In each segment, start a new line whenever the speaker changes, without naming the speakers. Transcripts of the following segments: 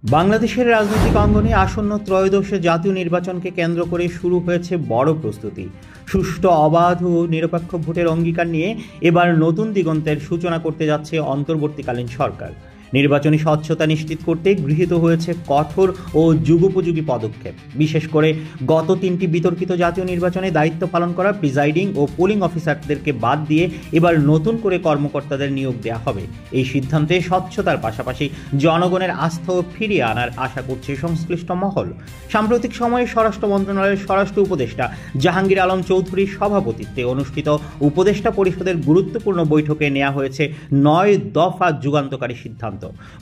বাংলাদেশের রাজনৈতিক অঙ্গনে আসন্ন ত্রয়োদশ জাতীয় নির্বাচনকে কেন্দ্র করে শুরু হয়েছে বড় প্রস্তুতি। সুষ্ঠু, অবাধ ও নিরপেক্ষ ভোটের অঙ্গীকার নিয়ে এবার নতুন দিগন্তের সূচনা করতে যাচ্ছে অন্তর্বর্তীকালীন সরকার। নির্বাচনী স্বচ্ছতা নিশ্চিত করতে গৃহীত হয়েছে কঠোর ও যুগোপযোগী পদক্ষেপ। বিশেষ করে গত তিনটি বিতর্কিত জাতীয় নির্বাচনে দায়িত্ব পালন করা প্রিজাইডিং ও পোলিং অফিসারদেরকে বাদ দিয়ে এবার নতুন করে কর্মকর্তাদের নিয়োগ দেওয়া হবে। এই সিদ্ধান্তে স্বচ্ছতার পাশাপাশি জনগণের আস্থাও ফিরিয়ে আনার আশা করছে সংশ্লিষ্ট মহল। সাম্প্রতিক সময়ে স্বরাষ্ট্র মন্ত্রণালয়ের স্বরাষ্ট্র উপদেষ্টা জাহাঙ্গীর আলম চৌধুরীর সভাপতিত্বে অনুষ্ঠিত উপদেষ্টা পরিষদের গুরুত্বপূর্ণ বৈঠকে নেওয়া হয়েছে 9 দফা যুগান্তকারী সিদ্ধান্ত।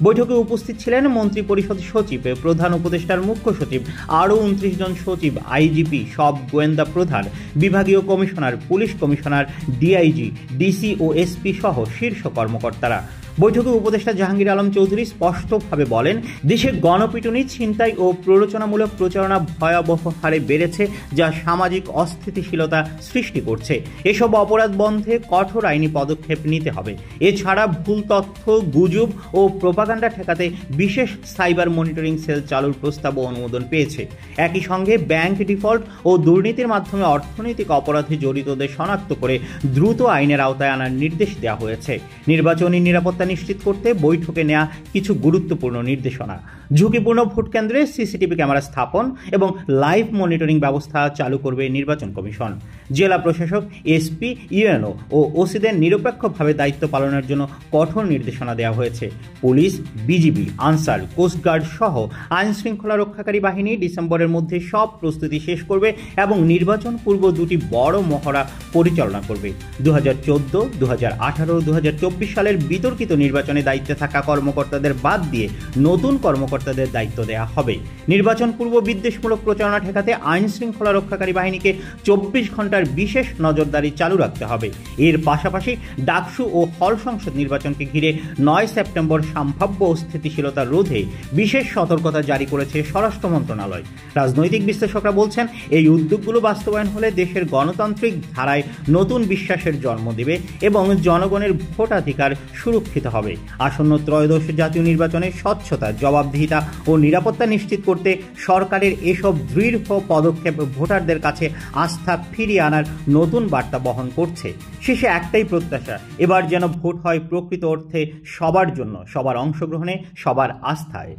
বৈঠকে উপস্থিত ছিলেন মন্ত্রী পরিষদ সচিব, প্রধান উপদেষ্টার মুখ্য সচিব, আরও 29 জন সচিব, আইজিপি, সব গোয়েন্দা প্রধান, বিভাগীয় commissioner, police commissioner, DIG, DC ও এসপি সহ শীর্ষ কর্মকর্তারা। বৈঠকে উপদেষ্টা জাহাঙ্গীর আলম চৌধুরী স্পষ্টভাবে বলেন, দেশে গণপিটুনি, ছিনতাই ও প্ররোচনামূলক প্রচারণা ভয়াবহ হারে বেড়েছে, যা সামাজিক অস্থিতিশীলতা সৃষ্টি করছে। এসব অপরাধ বন্ধে কঠোর আইনি পদক্ষেপ নিতে হবে। এছাড়া ভুল তথ্য, গুজব ও প্রোপাগান্ডা ঠেকাতে বিশেষ সাইবার মনিটরিং সেল চালুর প্রস্তাবও অনুমোদন পেয়েছে। একই সঙ্গে ব্যাংক ডিফল্ট ও দুর্নীতির মাধ্যমে অর্থনৈতিক অপরাধে জড়িতদের শনাক্ত করে দ্রুত আইনের আওতায় আনার নির্দেশ দেওয়া হয়েছে। নির্বাচনী নিরাপত্তা নিশ্চিত করতে বৈঠকে নেওয়া কিছু গুরুত্বপূর্ণ নির্দেশনা: ঝুঁকিপূর্ণ ভোট কেন্দ্রে সিসিটিভি ক্যামেরা স্থাপন এবং লাইভ মনিটরিং ব্যবস্থা চালু করবে নির্বাচন কমিশন। জেলা প্রশাসক, এসপি, ইউএনও ও ওসিদের নিরপেক্ষভাবে দায়িত্ব পালনের জন্য কঠোর নির্দেশনা দেওয়া হয়েছে। পুলিশ, বিজিবি, আনসার, কোস্টগার্ড সহ আইন শৃঙ্খলা রক্ষাকারী বাহিনী ডিসেম্বরের মধ্যে সব প্রস্তুতি শেষ করবে এবং নির্বাচন পূর্ব দুটি বড় মহড়া পরিচালনা করবে। 2014, 2018, 2024 সালের বিতর্কিত নির্বাচনে দায়িত্বে থাকা কর্মকর্তাদের বাদ দিয়ে নতুন কর্মকর্তাদের দায়িত্ব দেওয়া হবে। নির্বাচন পূর্ব বিদ্বেষমূলক প্রচারণা ঠেকাতে আইন শৃঙ্খলা রক্ষাকারী বাহিনীকে 24 ঘন্টার বিশেষ নজরদারি চালু রাখতে হবে। এর পাশাপাশি ডাকসু ও হল সংসদ নির্বাচনকে ঘিরে 9 সেপ্টেম্বর সম্ভাব্য অস্থিতিশীলতা রোধে বিশেষ সতর্কতা জারি করেছে স্বরাষ্ট্র মন্ত্রণালয়। রাজনৈতিক বিশ্লেষকরা বলছেন, এই উদ্যোগগুলো বাস্তবায়ন হলে দেশের গণতান্ত্রিক ধারায় নতুন বিশ্বাসের জন্ম দেবে এবং জনগণের ভোটাধিকার সুরক্ষিত হবে। আসন্ন ত্রয়োদশ জাতীয় নির্বাচনে স্বচ্ছতা, জবাবদিহিতা ও নিরাপত্তা নিশ্চিত করতে সরকারের এসব দৃঢ় পদক্ষেপ ভোটারদের কাছে আস্থা ফিরিয়ে আনার নতুন বার্তা বহন করছে। শেষে একটাই প্রত্যাশা, এবার যেন ভোট হয় প্রকৃত অর্থে সবার জন্য, সবার অংশগ্রহণে, সবার আস্থায়।